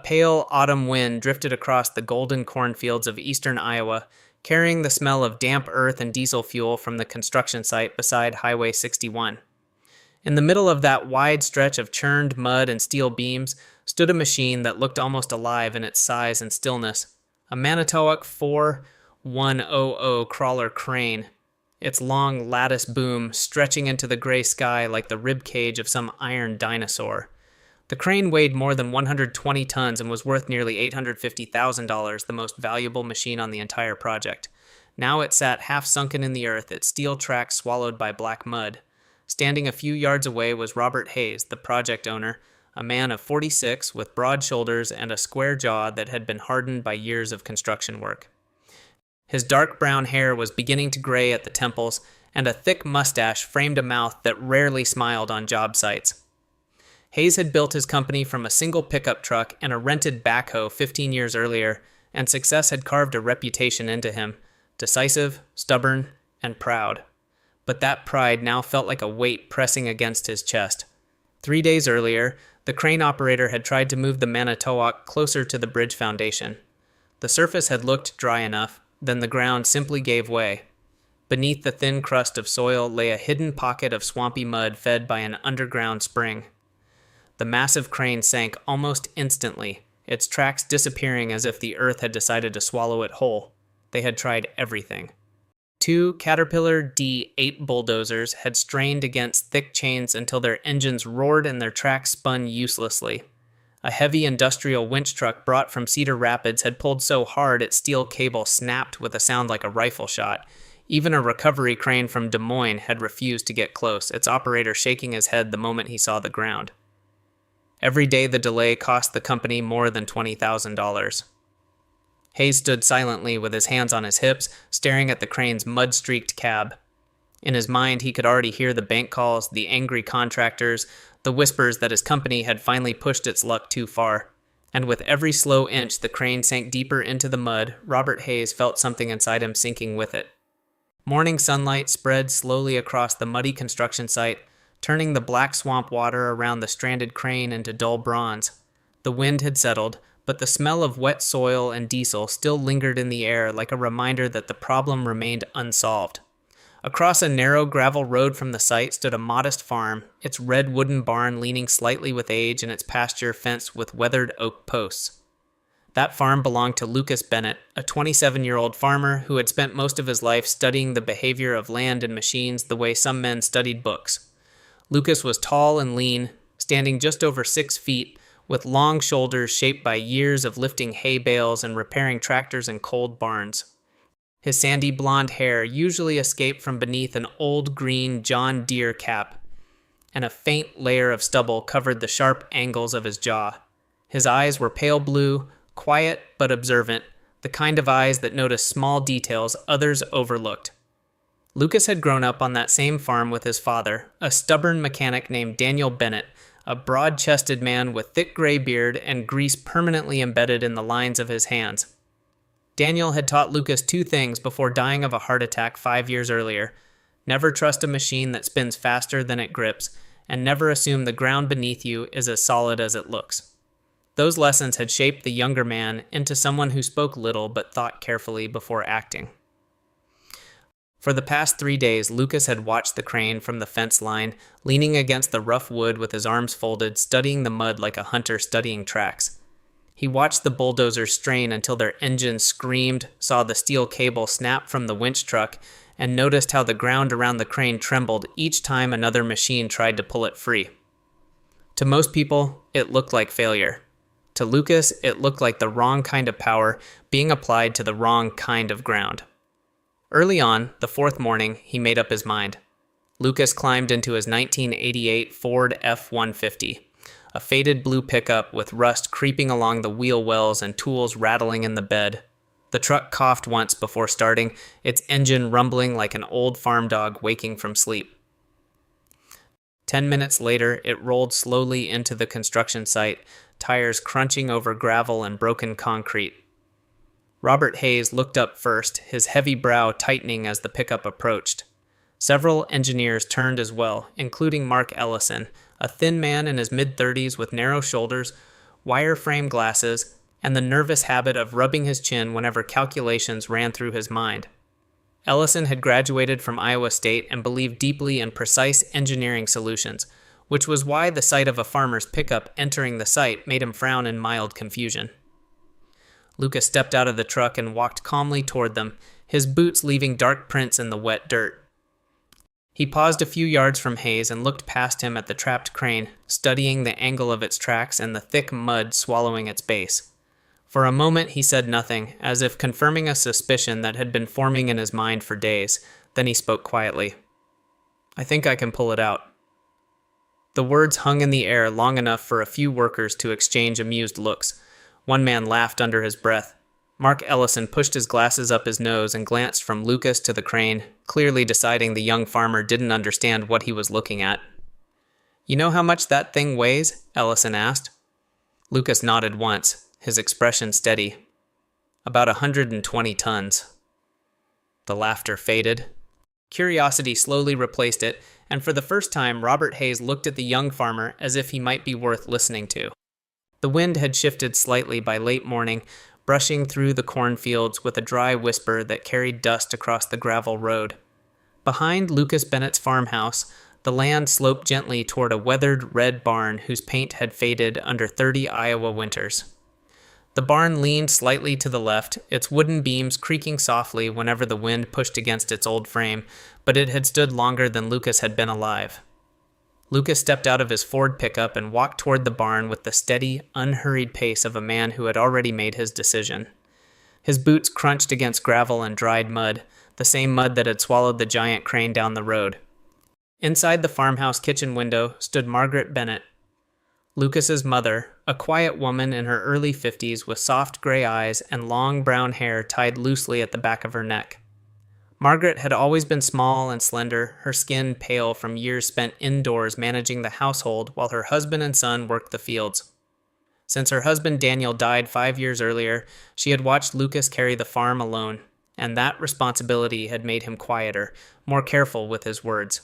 pale autumn wind drifted across the golden cornfields of eastern Iowa, carrying the smell of damp earth and diesel fuel from the construction site beside Highway 61. In the middle of that wide stretch of churned mud and steel beams stood a machine that looked almost alive in its size and stillness, a Manitowoc 4100 crawler crane, its long lattice boom stretching into the gray sky like the rib cage of some iron dinosaur. The crane weighed more than 120 tons and was worth nearly $850,000, the most valuable machine on the entire project. Now it sat half sunken in the earth, its steel tracks swallowed by black mud. Standing a few yards away was Robert Hayes, the project owner, a man of 46 with broad shoulders and a square jaw that had been hardened by years of construction work. His dark brown hair was beginning to gray at the temples, and a thick mustache framed a mouth that rarely smiled on job sites. Hayes had built his company from a single pickup truck and a rented backhoe 15 years earlier, and success had carved a reputation into him, decisive, stubborn, and proud. But that pride now felt like a weight pressing against his chest. 3 days earlier, the crane operator had tried to move the Manitowoc closer to the bridge foundation. The surface had looked dry enough, then the ground simply gave way. Beneath the thin crust of soil lay a hidden pocket of swampy mud fed by an underground spring. The massive crane sank almost instantly, its tracks disappearing as if the earth had decided to swallow it whole. They had tried everything. 2 Caterpillar D8 bulldozers had strained against thick chains until their engines roared and their tracks spun uselessly. A heavy industrial winch truck brought from Cedar Rapids had pulled so hard its steel cable snapped with a sound like a rifle shot. Even a recovery crane from Des Moines had refused to get close, its operator shaking his head the moment he saw the ground. Every day the delay cost the company more than $20,000. Hayes stood silently with his hands on his hips, staring at the crane's mud-streaked cab. In his mind, he could already hear the bank calls, the angry contractors, the whispers that his company had finally pushed its luck too far. And with every slow inch the crane sank deeper into the mud, Robert Hayes felt something inside him sinking with it. Morning sunlight spread slowly across the muddy construction site, turning the black swamp water around the stranded crane into dull bronze. The wind had settled, but the smell of wet soil and diesel still lingered in the air like a reminder that the problem remained unsolved. Across a narrow gravel road from the site stood a modest farm, its red wooden barn leaning slightly with age and its pasture fenced with weathered oak posts. That farm belonged to Lucas Bennett, a 27-year-old farmer who had spent most of his life studying the behavior of land and machines the way some men studied books. Lucas was tall and lean, standing just over 6 feet, with long shoulders shaped by years of lifting hay bales and repairing tractors in cold barns. His sandy blonde hair usually escaped from beneath an old green John Deere cap, and a faint layer of stubble covered the sharp angles of his jaw. His eyes were pale blue, quiet but observant, the kind of eyes that notice small details others overlooked. Lucas had grown up on that same farm with his father, a stubborn mechanic named Daniel Bennett, a broad-chested man with thick gray beard and grease permanently embedded in the lines of his hands. Daniel had taught Lucas 2 things before dying of a heart attack 5 years earlier: never trust a machine that spins faster than it grips, and never assume the ground beneath you is as solid as it looks. Those lessons had shaped the younger man into someone who spoke little but thought carefully before acting. For the past 3 days, Lucas had watched the crane from the fence line, leaning against the rough wood with his arms folded, studying the mud like a hunter studying tracks. He watched the bulldozers strain until their engines screamed, saw the steel cable snap from the winch truck, and noticed how the ground around the crane trembled each time another machine tried to pull it free. To most people, it looked like failure. To Lucas, it looked like the wrong kind of power being applied to the wrong kind of ground. Early on, the 4th morning, he made up his mind. Lucas climbed into his 1988 Ford F-150, a faded blue pickup with rust creeping along the wheel wells and tools rattling in the bed. The truck coughed once before starting, its engine rumbling like an old farm dog waking from sleep. 10 minutes later, it rolled slowly into the construction site, tires crunching over gravel and broken concrete. Robert Hayes looked up first, his heavy brow tightening as the pickup approached. Several engineers turned as well, including Mark Ellison, a thin man in his mid-30s with narrow shoulders, wireframe glasses, and the nervous habit of rubbing his chin whenever calculations ran through his mind. Ellison had graduated from Iowa State and believed deeply in precise engineering solutions, which was why the sight of a farmer's pickup entering the site made him frown in mild confusion. Lucas stepped out of the truck and walked calmly toward them, his boots leaving dark prints in the wet dirt. He paused a few yards from Hayes and looked past him at the trapped crane, studying the angle of its tracks and the thick mud swallowing its base. For a moment he said nothing, as if confirming a suspicion that had been forming in his mind for days. Then he spoke quietly. "I think I can pull it out." The words hung in the air long enough for a few workers to exchange amused looks. One man laughed under his breath. Mark Ellison pushed his glasses up his nose and glanced from Lucas to the crane, clearly deciding the young farmer didn't understand what he was looking at. "You know how much that thing weighs?" Ellison asked. Lucas nodded once, his expression steady. "About 120 tons. The laughter faded. Curiosity slowly replaced it, and for the first time Robert Hayes looked at the young farmer as if he might be worth listening to. The wind had shifted slightly by late morning, brushing through the cornfields with a dry whisper that carried dust across the gravel road. Behind Lucas Bennett's farmhouse, the land sloped gently toward a weathered red barn whose paint had faded under 30 Iowa winters. The barn leaned slightly to the left, its wooden beams creaking softly whenever the wind pushed against its old frame, but it had stood longer than Lucas had been alive. Lucas stepped out of his Ford pickup and walked toward the barn with the steady, unhurried pace of a man who had already made his decision. His boots crunched against gravel and dried mud, the same mud that had swallowed the giant crane down the road. Inside the farmhouse kitchen window stood Margaret Bennett, Lucas's mother, a quiet woman in her early 50s with soft gray eyes and long brown hair tied loosely at the back of her neck. Margaret had always been small and slender, her skin pale from years spent indoors managing the household while her husband and son worked the fields. Since her husband Daniel died 5 years earlier, she had watched Lucas carry the farm alone, and that responsibility had made him quieter, more careful with his words.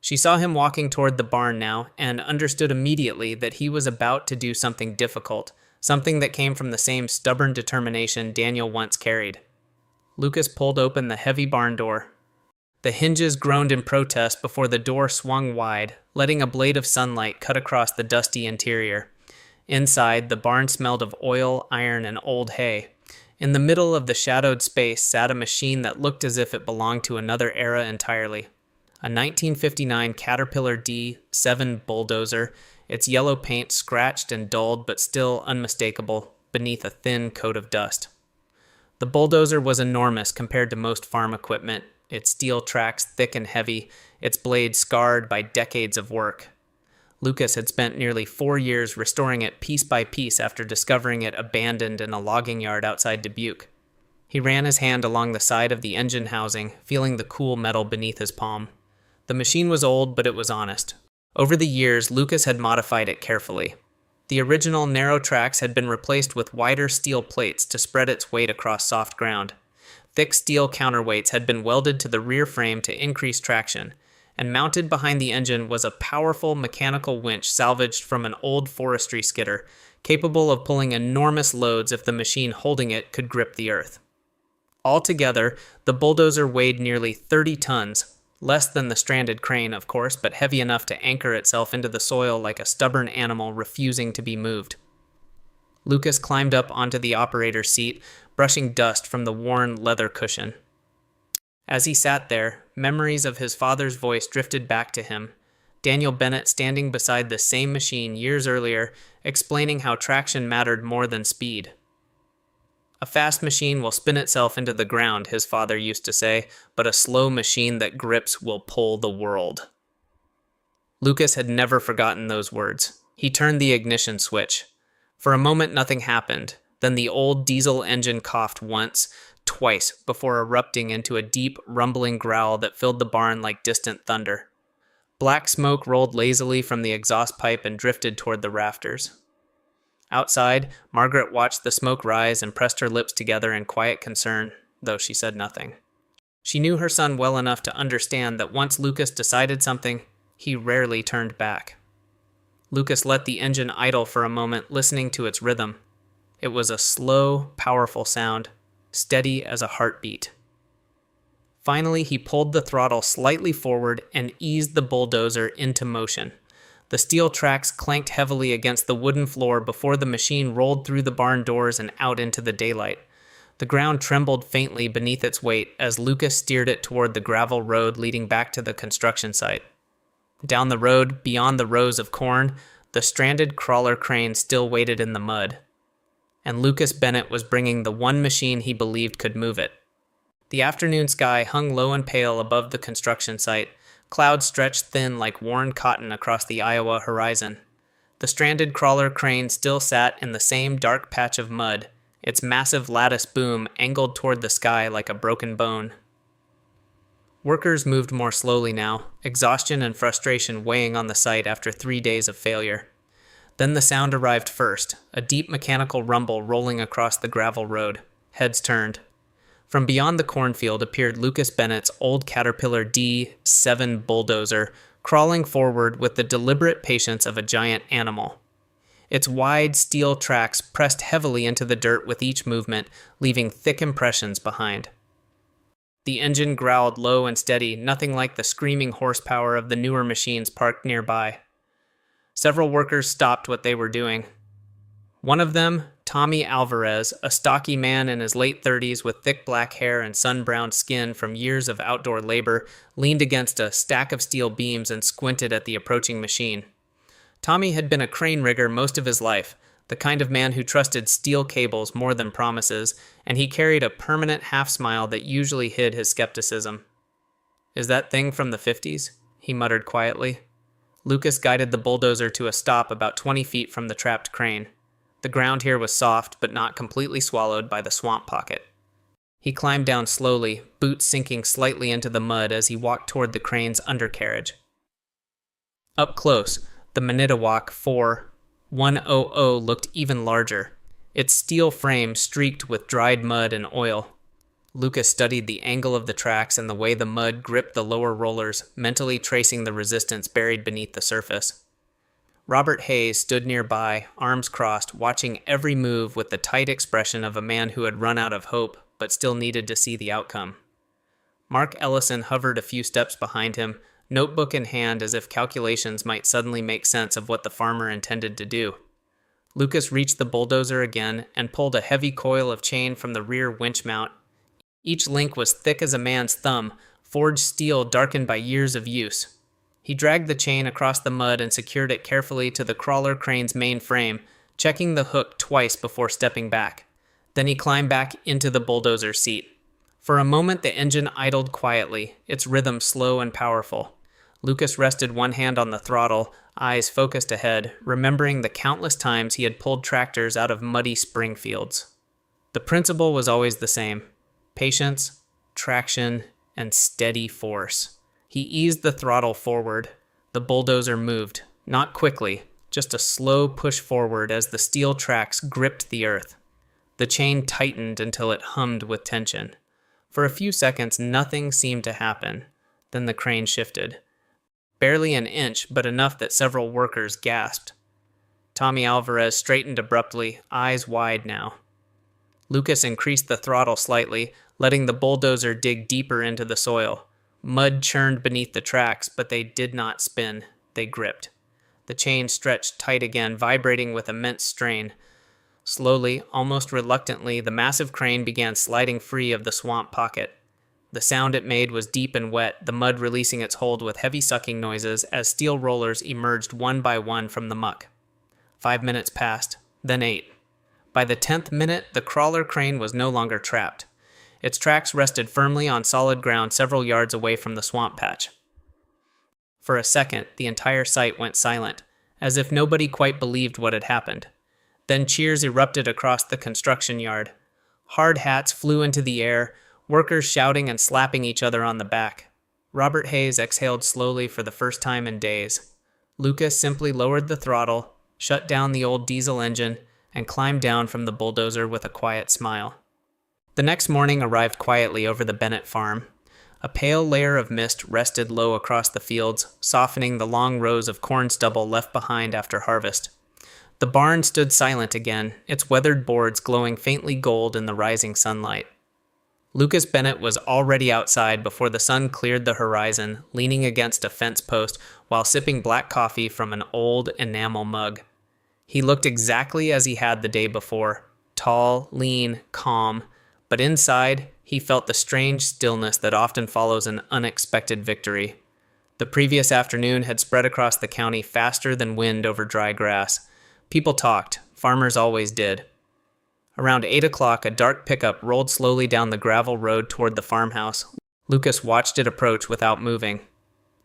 She saw him walking toward the barn now and understood immediately that he was about to do something difficult, something that came from the same stubborn determination Daniel once carried. Lucas pulled open the heavy barn door. The hinges groaned in protest before the door swung wide, letting a blade of sunlight cut across the dusty interior. Inside, the barn smelled of oil, iron, and old hay. In the middle of the shadowed space sat a machine that looked as if it belonged to another era entirely. A 1959 Caterpillar D7 Bulldozer, its yellow paint scratched and dulled but still unmistakable beneath a thin coat of dust. The bulldozer was enormous compared to most farm equipment, its steel tracks thick and heavy, its blade scarred by decades of work. Lucas had spent nearly 4 years restoring it piece by piece after discovering it abandoned in a logging yard outside Dubuque. He ran his hand along the side of the engine housing, feeling the cool metal beneath his palm. The machine was old, but it was honest. Over the years, Lucas had modified it carefully. The original narrow tracks had been replaced with wider steel plates to spread its weight across soft ground. Thick steel counterweights had been welded to the rear frame to increase traction, and mounted behind the engine was a powerful mechanical winch salvaged from an old forestry skidder, capable of pulling enormous loads if the machine holding it could grip the earth. Altogether, the bulldozer weighed nearly 30 tons, less than the stranded crane, of course, but heavy enough to anchor itself into the soil like a stubborn animal refusing to be moved. Lucas climbed up onto the operator's seat, brushing dust from the worn leather cushion. As he sat there, memories of his father's voice drifted back to him. Daniel Bennett standing beside the same machine years earlier, explaining how traction mattered more than speed. "A fast machine will spin itself into the ground," his father used to say, "but a slow machine that grips will pull the world." Lucas had never forgotten those words. He turned the ignition switch. For a moment nothing happened. Then the old diesel engine coughed once, twice, before erupting into a deep, rumbling growl that filled the barn like distant thunder. Black smoke rolled lazily from the exhaust pipe and drifted toward the rafters. Outside, Margaret watched the smoke rise and pressed her lips together in quiet concern, though she said nothing. She knew her son well enough to understand that once Lucas decided something, he rarely turned back. Lucas let the engine idle for a moment, listening to its rhythm. It was a slow, powerful sound, steady as a heartbeat. Finally, he pulled the throttle slightly forward and eased the bulldozer into motion. The steel tracks clanked heavily against the wooden floor before the machine rolled through the barn doors and out into the daylight. The ground trembled faintly beneath its weight as Lucas steered it toward the gravel road leading back to the construction site. Down the road, beyond the rows of corn, the stranded crawler crane still waited in the mud. And Lucas Bennett was bringing the one machine he believed could move it. The afternoon sky hung low and pale above the construction site. Clouds stretched thin like worn cotton across the Iowa horizon. The stranded crawler crane still sat in the same dark patch of mud, its massive lattice boom angled toward the sky like a broken bone. Workers moved more slowly now, exhaustion and frustration weighing on the site after 3 days of failure. Then the sound arrived first, a deep mechanical rumble rolling across the gravel road. Heads turned. From beyond the cornfield appeared Lucas Bennett's old Caterpillar D7 bulldozer, crawling forward with the deliberate patience of a giant animal. Its wide steel tracks pressed heavily into the dirt with each movement, leaving thick impressions behind. The engine growled low and steady, nothing like the screaming horsepower of the newer machines parked nearby. Several workers stopped what they were doing. One of them, Tommy Alvarez, a stocky man in his late 30s with thick black hair and sun-browned skin from years of outdoor labor, leaned against a stack of steel beams and squinted at the approaching machine. Tommy had been a crane rigger most of his life, the kind of man who trusted steel cables more than promises, and he carried a permanent half-smile that usually hid his skepticism. "Is that thing from the 50s?" he muttered quietly. Lucas guided the bulldozer to a stop about 20 feet from the trapped crane. The ground here was soft, but not completely swallowed by the swamp pocket. He climbed down slowly, boots sinking slightly into the mud as he walked toward the crane's undercarriage. Up close, the Manitowoc 4100 looked even larger, its steel frame streaked with dried mud and oil. Lucas studied the angle of the tracks and the way the mud gripped the lower rollers, mentally tracing the resistance buried beneath the surface. Robert Hayes stood nearby, arms crossed, watching every move with the tight expression of a man who had run out of hope, but still needed to see the outcome. Mark Ellison hovered a few steps behind him, notebook in hand as if calculations might suddenly make sense of what the farmer intended to do. Lucas reached the bulldozer again and pulled a heavy coil of chain from the rear winch mount. Each link was thick as a man's thumb, forged steel darkened by years of use. He dragged the chain across the mud and secured it carefully to the crawler crane's main frame, checking the hook twice before stepping back. Then he climbed back into the bulldozer seat. For a moment, the engine idled quietly, its rhythm slow and powerful. Lucas rested one hand on the throttle, eyes focused ahead, remembering the countless times he had pulled tractors out of muddy spring fields. The principle was always the same: patience, traction, and steady force. He eased the throttle forward. The bulldozer moved, not quickly, just a slow push forward as the steel tracks gripped the earth. The chain tightened until it hummed with tension. For a few seconds, nothing seemed to happen. Then the crane shifted. Barely an inch, but enough that several workers gasped. Tommy Alvarez straightened abruptly, eyes wide now. Lucas increased the throttle slightly, letting the bulldozer dig deeper into the soil. Mud churned beneath the tracks, but they did not spin. They gripped. The chain stretched tight again, vibrating with immense strain. Slowly, almost reluctantly, the massive crane began sliding free of the swamp pocket. The sound it made was deep and wet, the mud releasing its hold with heavy sucking noises as steel rollers emerged one by one from the muck. 5 minutes passed, then 8. By the 10th minute, the crawler crane was no longer trapped. Its tracks rested firmly on solid ground several yards away from the swamp patch. For a second, the entire site went silent, as if nobody quite believed what had happened. Then cheers erupted across the construction yard. Hard hats flew into the air, workers shouting and slapping each other on the back. Robert Hayes exhaled slowly for the first time in days. Lucas simply lowered the throttle, shut down the old diesel engine, and climbed down from the bulldozer with a quiet smile. The next morning arrived quietly over the Bennett farm. A pale layer of mist rested low across the fields, softening the long rows of corn stubble left behind after harvest. The barn stood silent again, its weathered boards glowing faintly gold in the rising sunlight. Lucas Bennett was already outside before the sun cleared the horizon, leaning against a fence post while sipping black coffee from an old enamel mug. He looked exactly as he had the day before, tall, lean, calm, but inside, he felt the strange stillness that often follows an unexpected victory. The previous afternoon had spread across the county faster than wind over dry grass. People talked, farmers always did. Around 8 o'clock, a dark pickup rolled slowly down the gravel road toward the farmhouse. Lucas watched it approach without moving.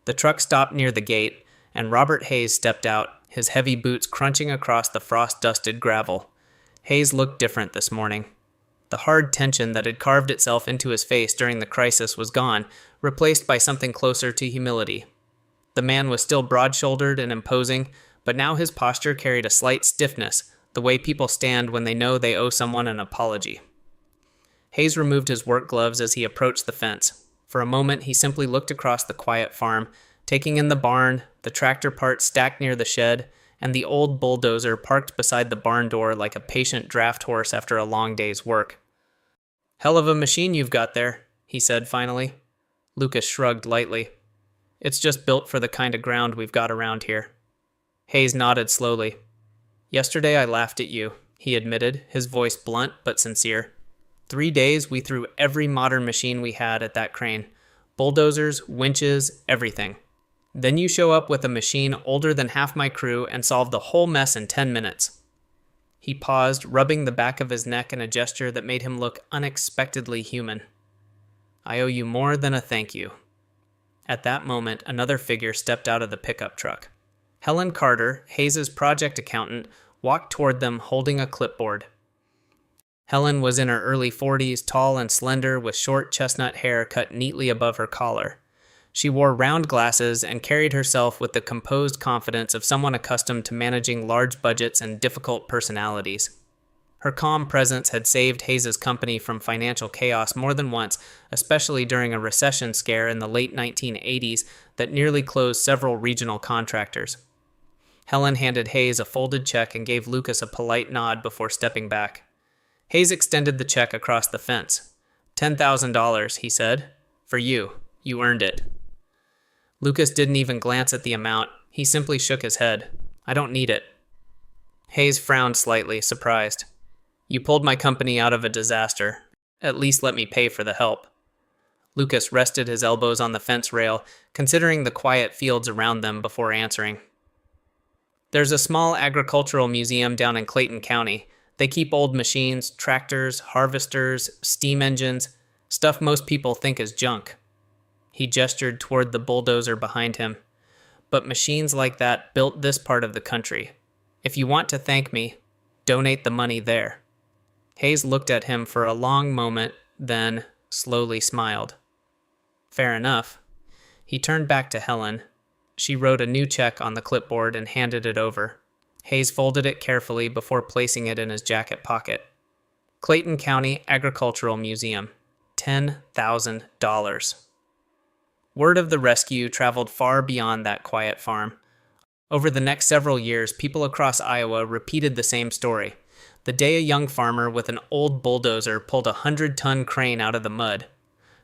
The truck stopped near the gate, and Robert Hayes stepped out, his heavy boots crunching across the frost-dusted gravel. Hayes looked different this morning. The hard tension that had carved itself into his face during the crisis was gone, replaced by something closer to humility. The man was still broad-shouldered and imposing, but now his posture carried a slight stiffness, the way people stand when they know they owe someone an apology. Hayes removed his work gloves as he approached the fence. For a moment, he simply looked across the quiet farm, taking in the barn, the tractor parts stacked near the shed, and the old bulldozer parked beside the barn door like a patient draft horse after a long day's work. "Hell of a machine you've got there," he said finally. Lucas shrugged lightly. "It's just built for the kind of ground we've got around here." Hayes nodded slowly. "Yesterday I laughed at you," he admitted, his voice blunt but sincere. 3 days we threw every modern machine we had at that crane. Bulldozers, winches, everything. Then you show up with a machine older than half my crew and solve the whole mess in 10 minutes. He paused, rubbing the back of his neck in a gesture that made him look unexpectedly human. "I owe you more than a thank you." At that moment, another figure stepped out of the pickup truck. Helen Carter, Hayes' project accountant, walked toward them holding a clipboard. Helen was in her early 40s, tall and slender, with short chestnut hair cut neatly above her collar. She wore round glasses and carried herself with the composed confidence of someone accustomed to managing large budgets and difficult personalities. Her calm presence had saved Hayes' company from financial chaos more than once, especially during a recession scare in the late 1980s that nearly closed several regional contractors. Helen handed Hayes a folded check and gave Lucas a polite nod before stepping back. Hayes extended the check across the fence. $10,000, he said. "For you. You earned it." Lucas didn't even glance at the amount. He simply shook his head. "I don't need it." Hayes frowned slightly, surprised. "You pulled my company out of a disaster. At least let me pay for the help." Lucas rested his elbows on the fence rail, considering the quiet fields around them before answering. "There's a small agricultural museum down in Clayton County. They keep old machines, tractors, harvesters, steam engines, stuff most people think is junk." He gestured toward the bulldozer behind him. "But machines like that built this part of the country. If you want to thank me, donate the money there." Hayes looked at him for a long moment, then slowly smiled. "Fair enough." He turned back to Helen. She wrote a new check on the clipboard and handed it over. Hayes folded it carefully before placing it in his jacket pocket. Clayton County Agricultural Museum. $10,000. Word of the rescue traveled far beyond that quiet farm. Over the next several years, people across Iowa repeated the same story. The day a young farmer with an old bulldozer pulled a 100-ton crane out of the mud.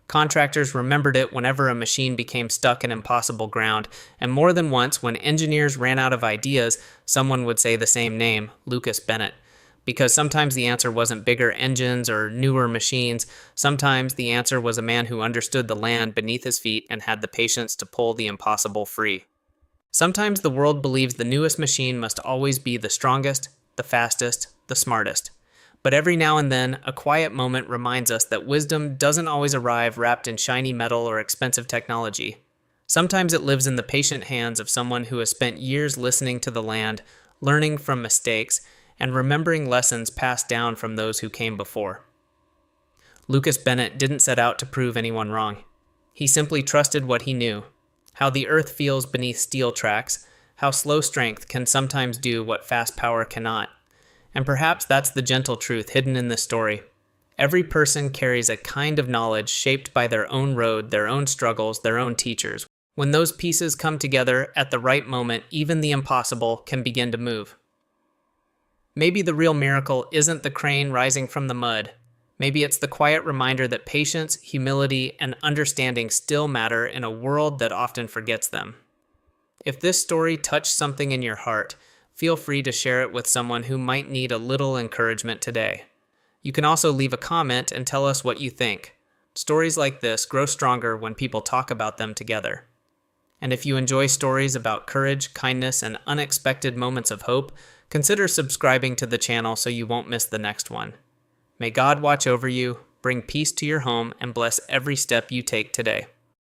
Contractors remembered it whenever a machine became stuck in impossible ground, and more than once, when engineers ran out of ideas, someone would say the same name, Lucas Bennett. Because sometimes the answer wasn't bigger engines or newer machines. Sometimes the answer was a man who understood the land beneath his feet and had the patience to pull the impossible free. Sometimes the world believes the newest machine must always be the strongest, the fastest, the smartest. But every now and then, a quiet moment reminds us that wisdom doesn't always arrive wrapped in shiny metal or expensive technology. Sometimes it lives in the patient hands of someone who has spent years listening to the land, learning from mistakes, and remembering lessons passed down from those who came before. Lucas Bennett didn't set out to prove anyone wrong. He simply trusted what he knew, how the earth feels beneath steel tracks, how slow strength can sometimes do what fast power cannot. And perhaps that's the gentle truth hidden in this story. Every person carries a kind of knowledge shaped by their own road, their own struggles, their own teachers. When those pieces come together at the right moment, even the impossible can begin to move. Maybe the real miracle isn't the crane rising from the mud. Maybe it's the quiet reminder that patience, humility, and understanding still matter in a world that often forgets them. If this story touched something in your heart, feel free to share it with someone who might need a little encouragement today. You can also leave a comment and tell us what you think. Stories like this grow stronger when people talk about them together. And if you enjoy stories about courage, kindness, and unexpected moments of hope, consider subscribing to the channel so you won't miss the next one. May God watch over you, bring peace to your home, and bless every step you take today.